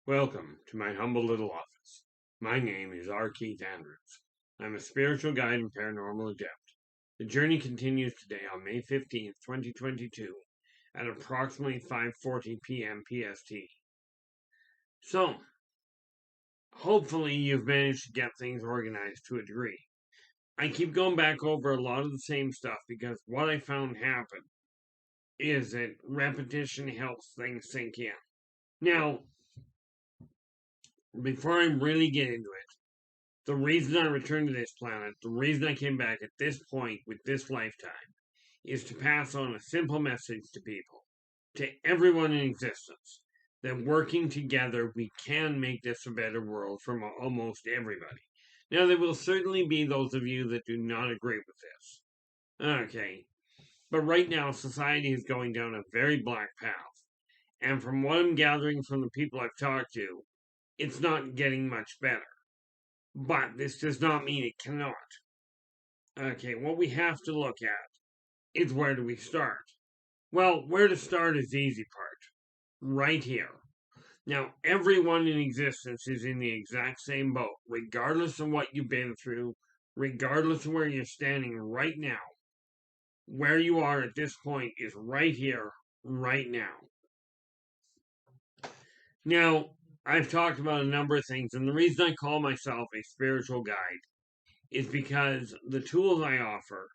Welcome to my humble little office. My name is R. Keith Andrews. I'm a spiritual guide and paranormal adept. The journey continues today on May 15th, 2022 at approximately 5:40 p.m. PST. So, hopefully you've managed to get things organized to a degree. I keep going back over a lot of the same stuff because what I found happen is that repetition helps things sink in. Now, before I really get into it, the reason I returned to this planet, the reason I came back at this point with this lifetime, is to pass on a simple message to people, to everyone in existence, that working together we can make this a better world for almost everybody. Now, there will certainly be those of you that do not agree with this. Okay, but right now society is going down a very black path, and from what I'm gathering from the people I've talked to, it's not getting much better. But this does not mean it cannot. Okay, what we have to look at is where do we start? Well, where to start is the easy part. Right here. Now, everyone in existence is in the exact same boat, regardless of what you've been through, regardless of where you're standing right now. Where you are at this point is right here, right now. Now, I've talked about a number of things, and the reason I call myself a spiritual guide is because the tools I offer,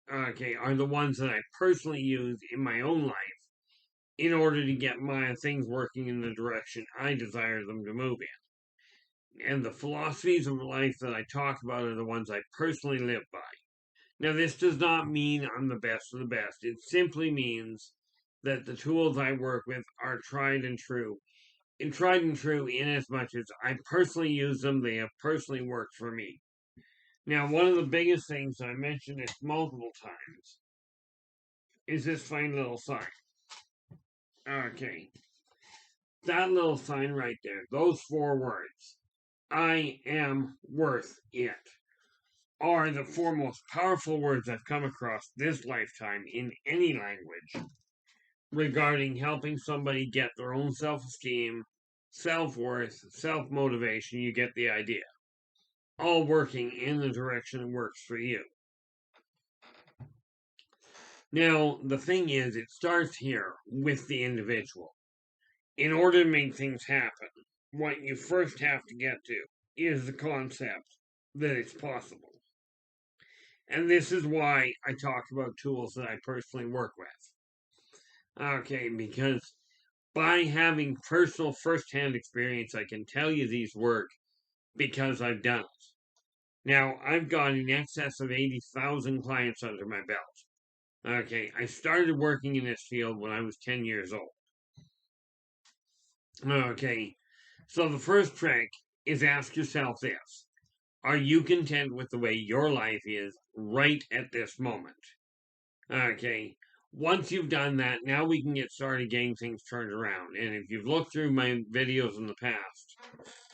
are the ones that I personally use in my own life in order to get my things working in the direction I desire them to move in. And the philosophies of life that I talk about are the ones I personally live by. Now, this does not mean I'm the best of the best. It simply means that the tools I work with are tried and true. And tried and true in as much as I personally use them, they have personally worked for me. Now, one of the biggest things, I mentioned this multiple times, is this fine little sign. Okay. That little sign right there, those four words, I am worth it, are the four most powerful words I've come across this lifetime in any language regarding helping somebody get their own self esteem, self worth, self motivation. You get the idea. All working in the direction that works for you. Now, the thing is, it starts here with the individual. In order to make things happen, what you first have to get to is the concept that it's possible. And this is why I talk about tools that I personally work with. Okay, because by having personal first-hand experience, I can tell you these work because I've done it. Now, I've got in excess of 80,000 clients under my belt. Okay, I started working in this field when I was 10 years old. Okay, so the first trick is ask yourself this. Are you content with the way your life is right at this moment? Okay, once you've done that, now we can get started getting things turned around. And if you've looked through my videos in the past,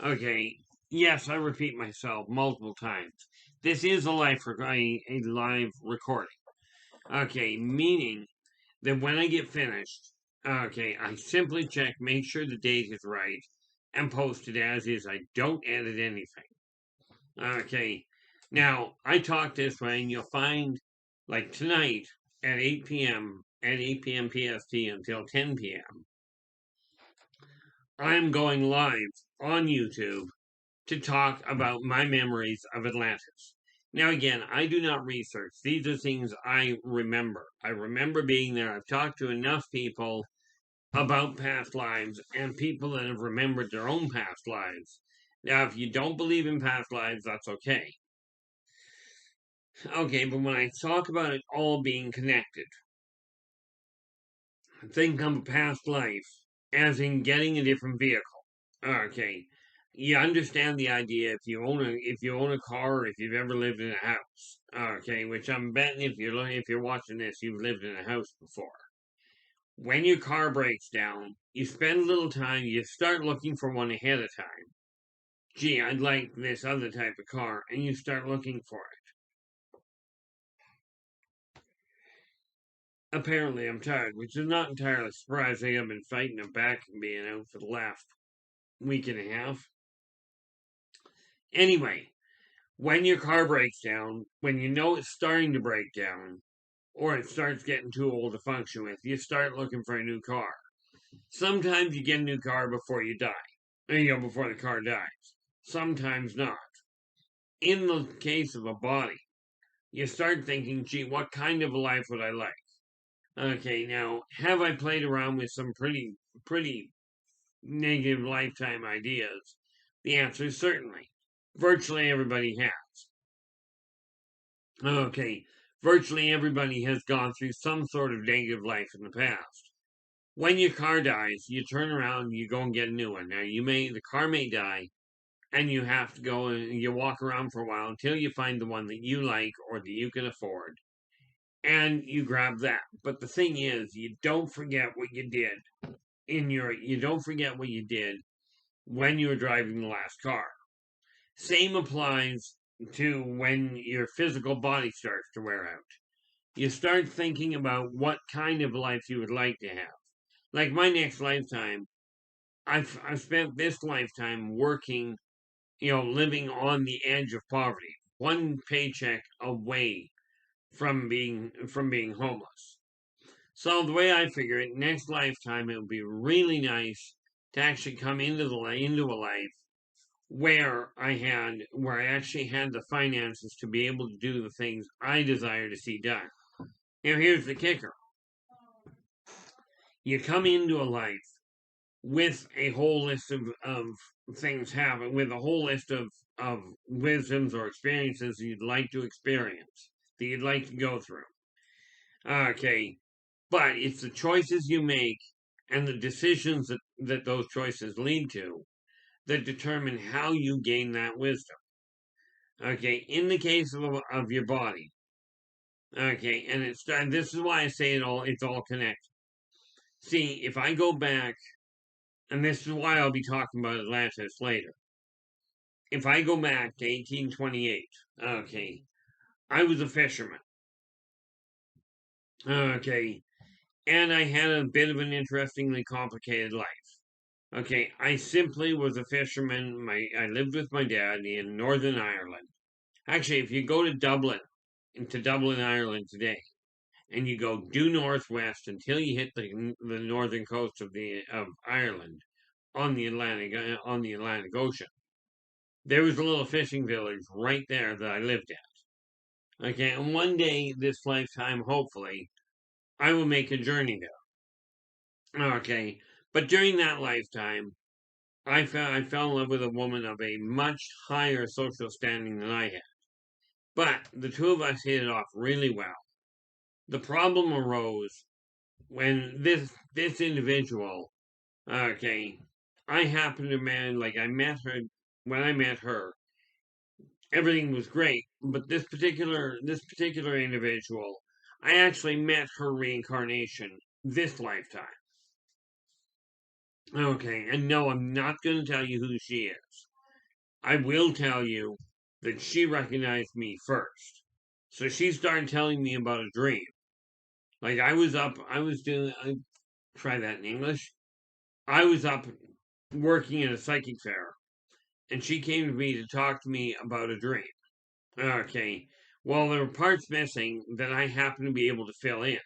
okay, yes, I repeat myself multiple times. This is a live recording. Okay, meaning that when I get finished, okay, I simply check, make sure the date is right, and post it as is. I don't edit anything. Okay, now I talk this way, and you'll find, like tonight at 8 p.m. PST until 10 p.m., I'm going live on YouTube to talk about my memories of Atlantis. Now, again, I do not research. These are things I remember. I remember being there. I've talked to enough people about past lives and people that have remembered their own past lives. Now, if you don't believe in past lives, that's okay. Okay, but when I talk about it all being connected, think of a past life as in getting a different vehicle. Okay, you understand the idea if you own a car or if you've ever lived in a house. Okay, which I'm betting if you're watching this, you've lived in a house before. When your car breaks down, you spend a little time, you start looking for one ahead of time. Gee, I'd like this other type of car, and you start looking for it. Apparently, I'm tired, which is not entirely surprising. I've been fighting a back and being out for the last week and a half. Anyway, when your car breaks down, when you know it's starting to break down, or it starts getting too old to function with, you start looking for a new car. Sometimes you get a new car before you die, before the car dies. Sometimes not. In the case of a body, you start thinking, gee, what kind of a life would I like? Okay, now, have I played around with some pretty negative lifetime ideas? The answer is certainly. Virtually everybody has. Okay, virtually everybody has gone through some sort of negative life in the past. When your car dies, you turn around, you go and get a new one. Now, the car may die, and you have to go and you walk around for a while until you find the one that you like or that you can afford, and you grab that. But the thing is, you don't forget what you did when you were driving the last car. Same applies to when your physical body starts to wear out. You start thinking about what kind of life you would like to have. Like my next lifetime, I've spent this lifetime working, living on the edge of poverty, one paycheck away from being homeless. So the way I figure it, next lifetime it would be really nice to actually come into a life where I actually had the finances to be able to do the things I desire to see done. Now here's the kicker. You come into a life with a whole list of things happen, with a whole list of wisdoms or experiences you'd like to experience, that you'd like to go through. Okay, but it's the choices you make and the decisions that those choices lead to that determine how you gain that wisdom. Okay, in the case of your body. Okay, and this is why I say it's all connected. See, if I go back, and this is why I'll be talking about Atlantis later. If I go back to 1828, okay, I was a fisherman. Okay, and I had a bit of an interestingly complicated life. Okay, I simply was a fisherman. I lived with my dad in Northern Ireland. Actually, if you go to Dublin, Ireland today, and you go due northwest until you hit the northern coast of Ireland on the Atlantic Ocean, there was a little fishing village right there that I lived at. Okay, and one day this lifetime, hopefully, I will make a journey there. Okay, but during that lifetime, I fell in love with a woman of a much higher social standing than I had. But the two of us hit it off really well. The problem arose when this individual, okay, I happened to I met her. When I met her, everything was great, but this particular individual, I actually met her reincarnation this lifetime. Okay, and no, I'm not going to tell you who she is. I will tell you that she recognized me first. So she started telling me about a dream. Like I was doing, try that in English. I was up working at a psychic fair, and she came to me to talk to me about a dream. Okay, well, there were parts missing that I happened to be able to fill in.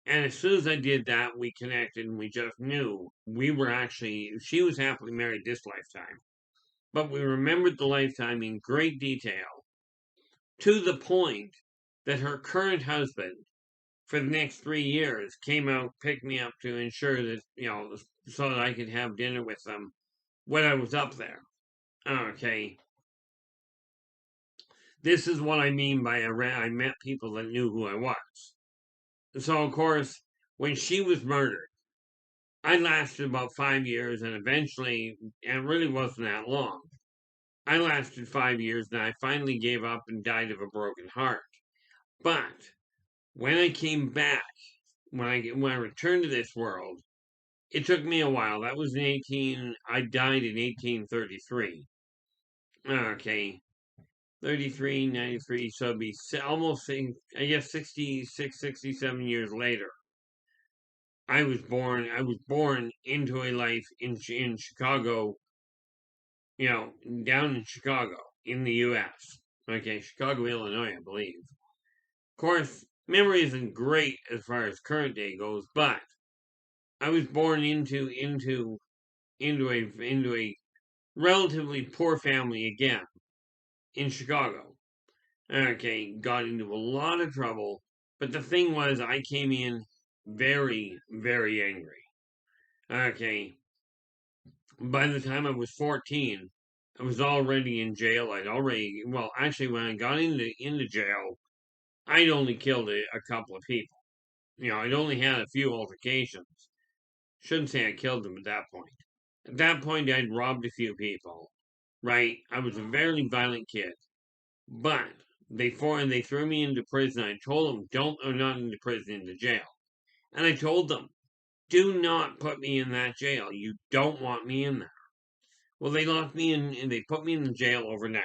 And as soon as I did that, we connected and we just knew she was happily married this lifetime. But we remembered the lifetime in great detail to the point that her current husband, for the next 3 years, came out, picked me up to ensure that, so that I could have dinner with them when I was up there. Okay. This is what I mean by I met people that knew who I was. So, of course, when she was murdered, I lasted about 5 years, and eventually, and it really wasn't that long. I lasted 5 years, and I finally gave up and died of a broken heart. But when I came back, when I returned to this world, it took me a while. That was I died in 1833. Okay. 33, 93, so it'd be almost, I guess, 66, 67 years later. I was born into a life in Chicago down in Chicago, in the U.S. Okay, Chicago, Illinois, I believe. Of course, memory isn't great as far as current day goes, but I was born into a relatively poor family again in Chicago. Okay, got into a lot of trouble, but the thing was, I came in very, very angry. Okay, by the time I was 14, I was already in jail. Actually, when I got into jail, I'd only killed a couple of people. I'd only had a few altercations. Shouldn't say I killed them at that point. At that point, I'd robbed a few people. Right? I was a very violent kid. But they threw me into prison. I told them, don't, or not into prison, into jail. And I told them, do not put me in that jail. You don't want me in there. Well, they locked me in and they put me in the jail overnight.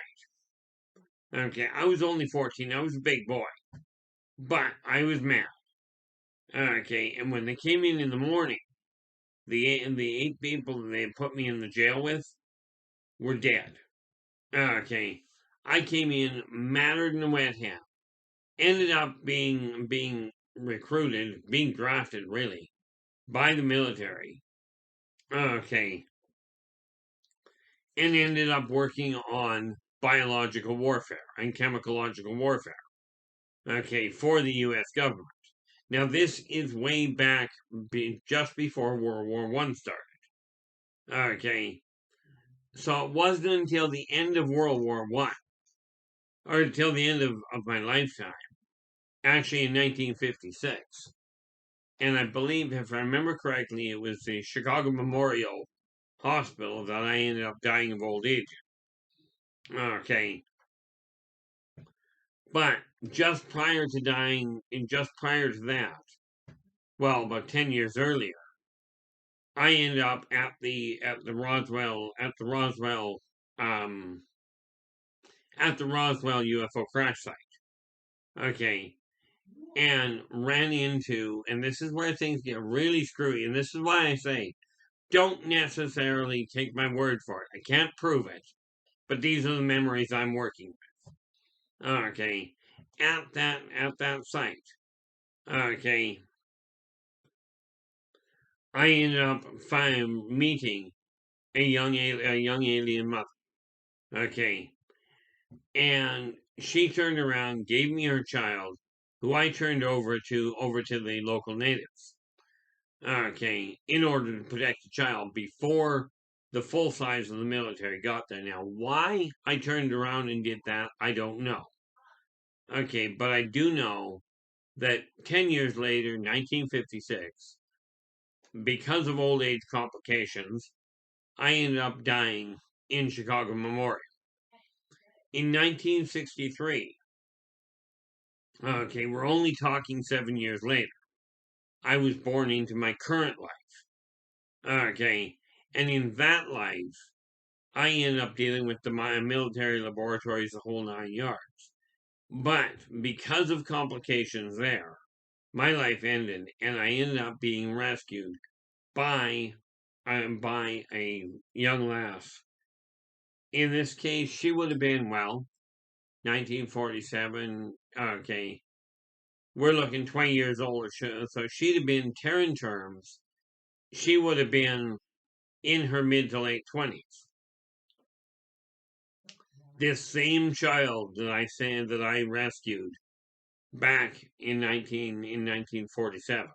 Okay, I was only 14. I was a big boy. But I was mad. Okay, and when they came in the morning, the eight people that they put me in the jail with were dead. Okay, I came in madder than a wet hen. Ended up being recruited, being drafted really by the military. Okay, and ended up working on biological warfare and chemicalogical warfare. Okay, for the U.S. government. Now this is way back, just before World War One started. Okay, so it wasn't until the end of World War One, or until the end of my lifetime, actually in 1956. And I believe, if I remember correctly, it was the Chicago Memorial Hospital that I ended up dying of old age. Okay. But just prior to dying, and just prior to that, well, about 10 years earlier, I ended up um at the Roswell UFO crash site. Okay. And ran into, and this is where things get really screwy, and this is why I say, don't necessarily take my word for it. I can't prove it, but these are the memories I'm working with. Okay, at that site. Okay, I ended up meeting a young alien mother. Okay, and she turned around, gave me her child, who I turned over to the local natives. Okay, in order to protect the child before the full size of the military got there. Now, why I turned around and did that, I don't know. Okay, but I do know that 10 years later, 1956, because of old age complications, I ended up dying in Chicago Memorial. In 1963, okay, we're only talking 7 years later, I was born into my current life. Okay, and in that life, I ended up dealing with the military laboratories, the whole 9 yards. But because of complications there, my life ended, and I ended up being rescued by by a young lass. In this case, she would have been, 1947. Okay, we're looking 20 years older, so she'd have been Terran terms. She would have been in her mid to late 20s. This same child that I said that I rescued back in 1947,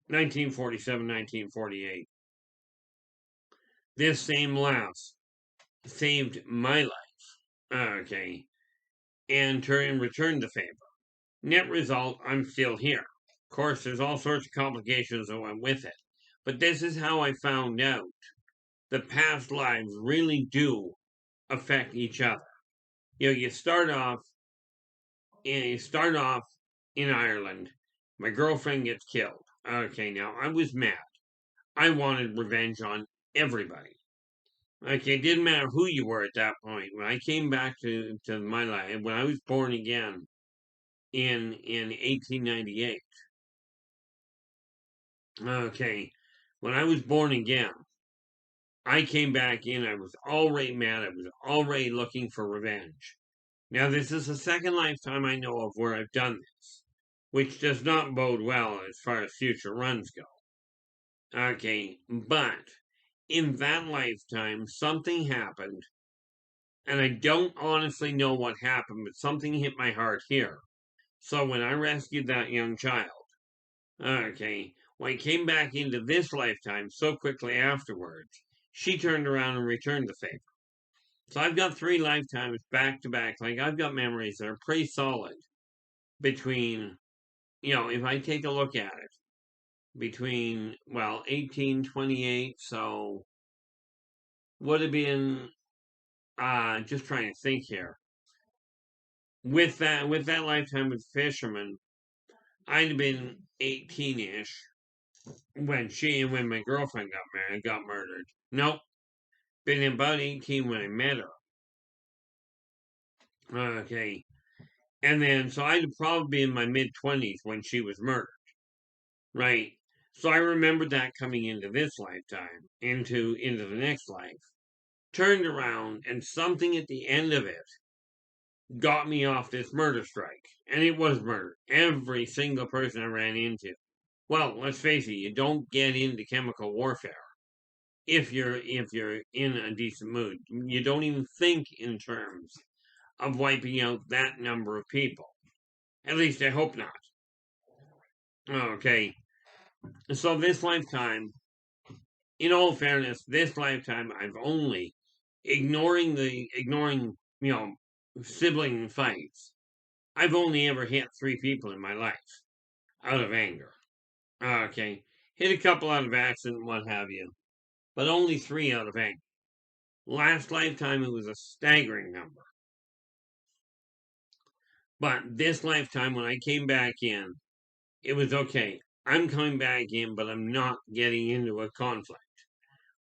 1947, 1948. This same lass saved my life. Okay, and returned the favor. Net result, I'm still here. Of course, there's all sorts of complications that went with it, but this is how I found out that past lives really do affect each other. You start off in Ireland. My girlfriend gets killed. Okay, now I was mad. I wanted revenge on everybody. Okay, it didn't matter who you were at that point. When I came back to my life, when I was born again in 1898. Okay, when I was born again, I came back in, I was already mad, I was already looking for revenge. Now, this is the second lifetime I know of where I've done this, which does not bode well as far as future runs go. Okay, but in that lifetime, something happened, and I don't honestly know what happened, but something hit my heart here. So when I rescued that young child, okay, when I came back into this lifetime so quickly afterwards, she turned around and returned the favor. So I've got 3 lifetimes back to back. Like, I've got memories that are pretty solid between, if I take a look at it, between, 1828, so would have been, just trying to think here. With that lifetime with fisherman, I'd have been 18-ish when my girlfriend got murdered. Nope, been about 18 when I met her. Okay, and then so I'd probably be in my mid-20s when she was murdered. Right. So I remembered that coming into this lifetime, into the next life. Turned around and something at the end of it got me off this murder strike. And it was murder. Every single person I ran into. Well, let's face it, you don't get into chemical warfare if you're in a decent mood. You don't even think in terms of wiping out that number of people. At least I hope not. Okay. So this lifetime, in all fairness, this lifetime I've only ignoring sibling fights. I've only ever hit 3 people in my life out of anger. Okay. Hit a couple out of accident, what have you. But only 3 out of anger. Last lifetime it was a staggering number. But this lifetime when I came back in, it was okay. I'm coming back in, but I'm not getting into a conflict.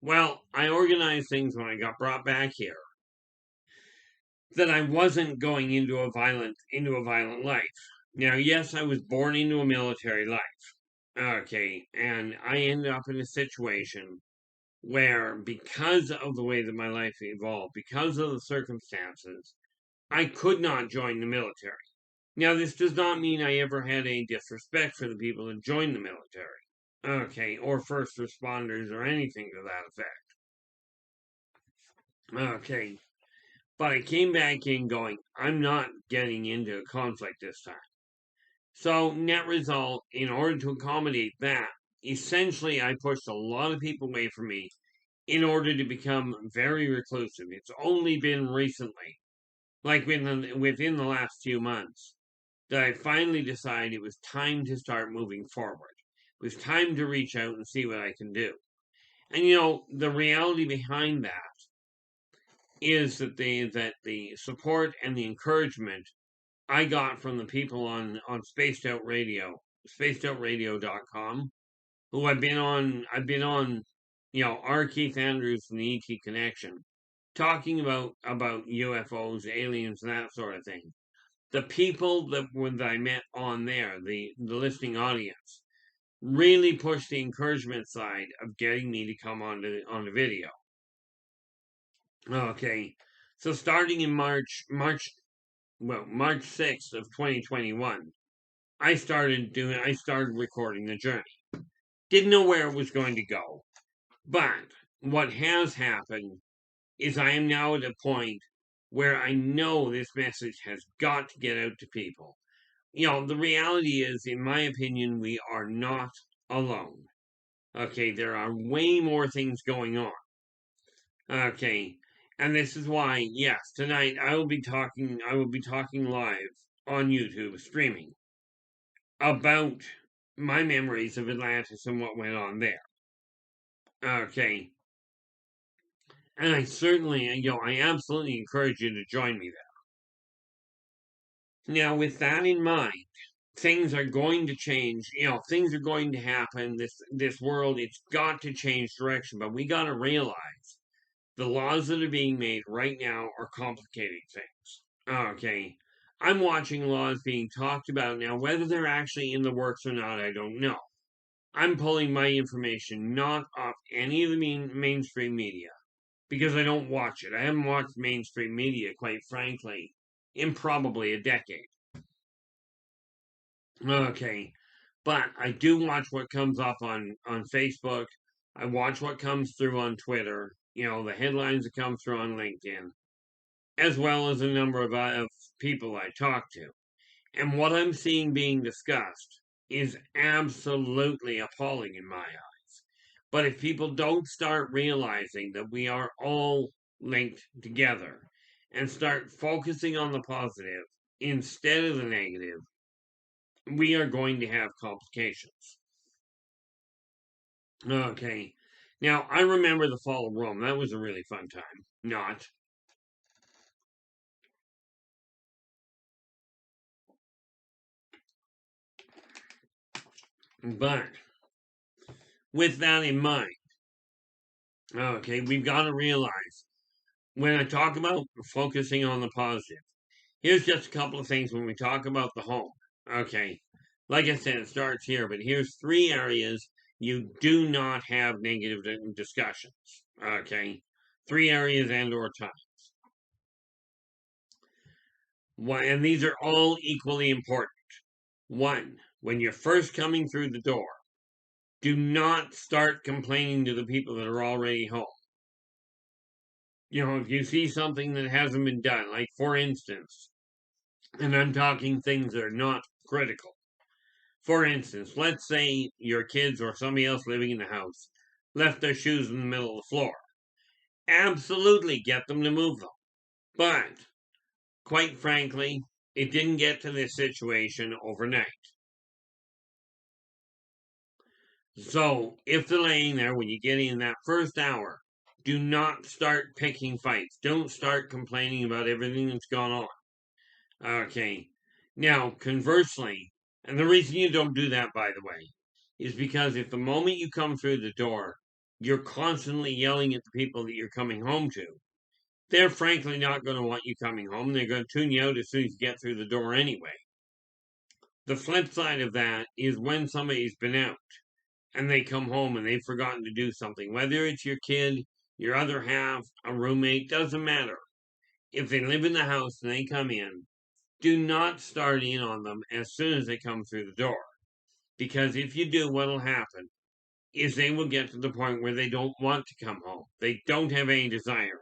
Well, I organized things when I got brought back here that I wasn't going into a violent life. Now, yes, I was born into a military life. Okay, and I ended up in a situation where because of the way that my life evolved, because of the circumstances, I could not join the military. Now, this does not mean I ever had any disrespect for the people that joined the military. Okay, or first responders or anything to that effect. Okay, but I came back in going, I'm not getting into a conflict this time. So, net result, in order to accommodate that, essentially I pushed a lot of people away from me in order to become very reclusive. It's only been recently, like within the last few months, that I finally decided it was time to start moving forward. It was time to reach out and see what I can do. And the reality behind that is that the support and the encouragement I got from the people on Spaced Out Radio, spacedoutradio.com, who I've been on, R. Keith Andrews and the ET Connection, talking about UFOs, aliens, and that sort of thing. The people that I met on there, the listening audience, really pushed the encouragement side of getting me to come on the video. Okay, so starting in March 6th of 2021, I started recording the journey. Didn't know where it was going to go. But what has happened is I am now at a point where I know this message has got to get out to people. The reality is, in my opinion, we are not alone. Okay, there are way more things going on. Okay, and this is why, yes, tonight I will be talking live on YouTube streaming about my memories of Atlantis and what went on there. Okay. And I certainly, I absolutely encourage you to join me there. Now, with that in mind, things are going to change. Things are going to happen. This world, it's got to change direction. But we got to realize the laws that are being made right now are complicating things. Okay. I'm watching laws being talked about now. Whether they're actually in the works or not, I don't know. I'm pulling my information not off any of the mainstream media. because I don't watch it. I haven't watched mainstream media, quite frankly, in probably a decade. Okay. But I do watch what comes up on Facebook. I watch what comes through on Twitter, the headlines that come through on LinkedIn, as well as a number of people I talk to. And what I'm seeing being discussed is absolutely appalling in my eyes. But if people don't start realizing that we are all linked together and start focusing on the positive instead of the negative, we are going to have complications. Okay. Now, I remember the fall of Rome. That was a really fun time. Not. But with that in mind, okay, we've got to realize when I talk about focusing on the positive, here's just a couple of things when we talk about the home. Okay. Like I said, it starts here, but here's 3 areas you do not have negative discussions. Okay. 3 areas and or time. And these are all equally important. 1, when you're first coming through the door, do not start complaining to the people that are already home. If you see something that hasn't been done, like for instance, and I'm talking things that are not critical. For instance, let's say your kids or somebody else living in the house left their shoes in the middle of the floor. Absolutely get them to move them. But, quite frankly, it didn't get to this situation overnight. So, if they're laying there when you get in that first hour, do not start picking fights. Don't start complaining about everything that's gone on. Okay. Now, conversely, and the reason you don't do that, by the way, is because if the moment you come through the door, you're constantly yelling at the people that you're coming home to, they're frankly not going to want you coming home. They're going to tune you out as soon as you get through the door anyway. The flip side of that is when somebody's been out and they come home and they've forgotten to do something, whether it's your kid, your other half, a roommate, doesn't matter. If they live in the house and they come in, do not start in on them as soon as they come through the door. Because if you do, what'll happen is they will get to the point where they don't want to come home. They don't have any desire.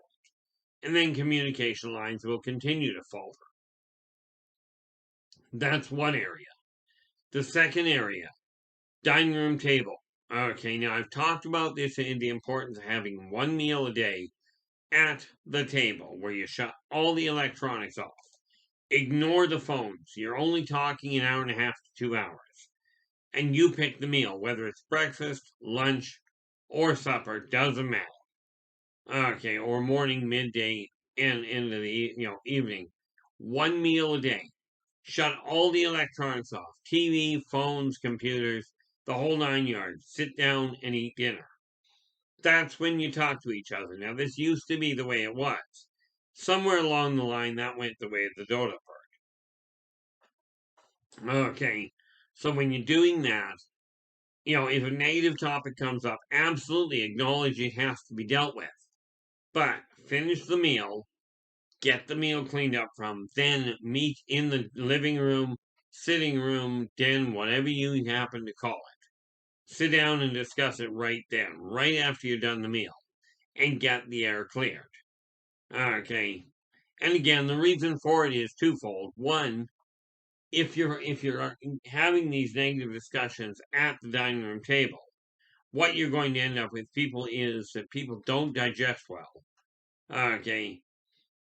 And then communication lines will continue to falter. That's one area. The second area, dining room table. Okay, now I've talked about this in the importance of having one meal a day at the table where you shut all the electronics off. Ignore the phones. You're only talking an hour and a half to 2 hours. And you pick the meal, whether it's breakfast, lunch, or supper, doesn't matter. Okay, or morning, midday, and into the evening. One meal a day. Shut all the electronics off. TV, phones, computers, the whole 9 yards. Sit down and eat dinner. That's when you talk to each other. Now, this used to be the way it was. Somewhere along the line, that went the way of the dodo bird. Okay, so when you're doing that, if a negative topic comes up, absolutely acknowledge it has to be dealt with. But finish the meal, get the meal cleaned up from, then meet in the living room, sitting room, den, whatever you happen to call it. Sit down and discuss it right then, right after you're done the meal, and get the air cleared. Okay. And again, the reason for it is twofold. One, if you're having these negative discussions at the dining room table, what you're going to end up with people is that people don't digest well. Okay.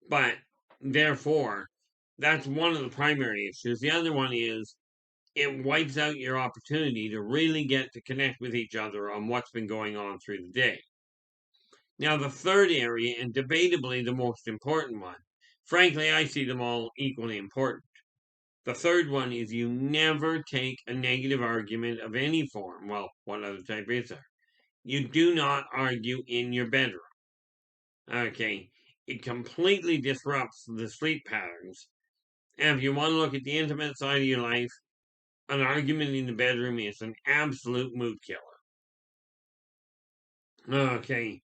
But therefore, that's one of the primary issues. The other one is it wipes out your opportunity to really get to connect with each other on what's been going on through the day. Now, the third area, and debatably the most important one, frankly, I see them all equally important. The third one is you never take a negative argument of any form. Well, what other type is there? You do not argue in your bedroom. Okay. It completely disrupts the sleep patterns. And if you want to look at the intimate side of your life, an argument in the bedroom is an absolute mood killer. Okay.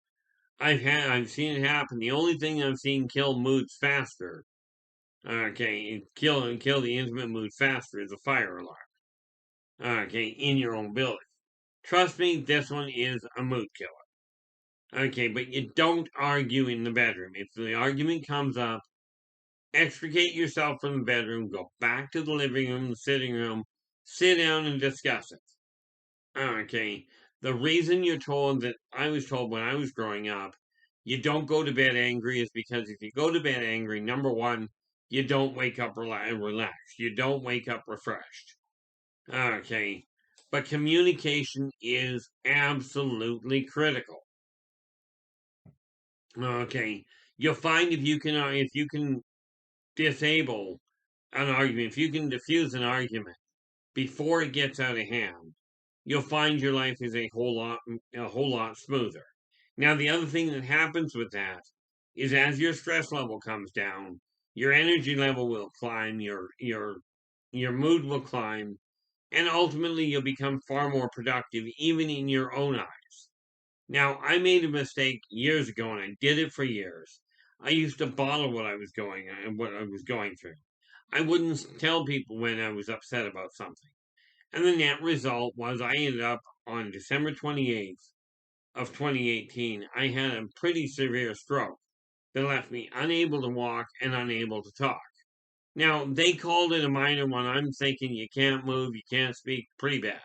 I've seen it happen. The only thing I've seen kill moods faster, kill the intimate mood faster is a fire alarm. In your own building. Trust me, this one is a mood killer. But you don't argue in the bedroom. If the argument comes up, extricate yourself from the bedroom, go back to the living room, the sitting room, sit down and discuss it. Okay. The reason you're told that I was told when I was growing up, you don't go to bed angry is because if you go to bed angry, number one, you don't wake up relaxed. You don't wake up refreshed. Okay. But communication is absolutely critical. Okay. You'll find if you can disable an argument, if you can diffuse an argument before it gets out of hand, you'll find your life is a whole lot smoother. Now, the other thing that happens with that is as your stress level comes down, your energy level will climb, your mood will climb, and ultimately you'll become far more productive, even in your own eyes. Now, I made a mistake years ago, and I did it for years. I used to bottle what I was going through. I wouldn't tell people when I was upset about something. And the net result was I ended up on December 28th of 2018, I had a pretty severe stroke that left me unable to walk and unable to talk. Now, they called it a minor one. I'm thinking you can't move, you can't speak, pretty bad.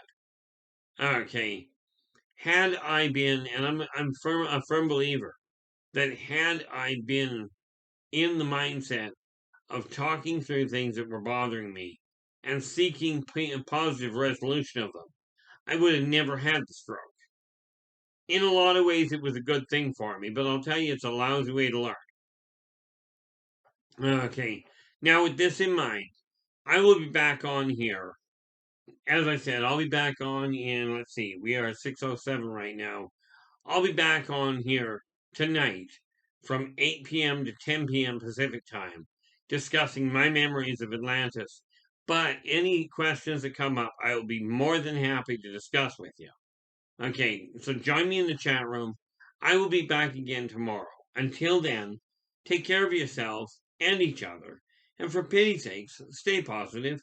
Okay. Had I been, and I'm a firm believer that had I been in the mindset of talking through things that were bothering me and seeking positive resolution of them, I would have never had the stroke. In a lot of ways, it was a good thing for me, but I'll tell you, it's a lousy way to learn. Okay, now with this in mind, I will be back on here. As I said, I'll be back on in, let's see, we are at 6:07 right now. I'll be back on here tonight from 8 p.m. to 10 p.m. Pacific time discussing my memories of Atlantis. But any questions that come up, I will be more than happy to discuss with you. Okay, so join me in the chat room. I will be back again tomorrow. Until then, take care of yourselves and each other. And for pity's sakes, stay positive.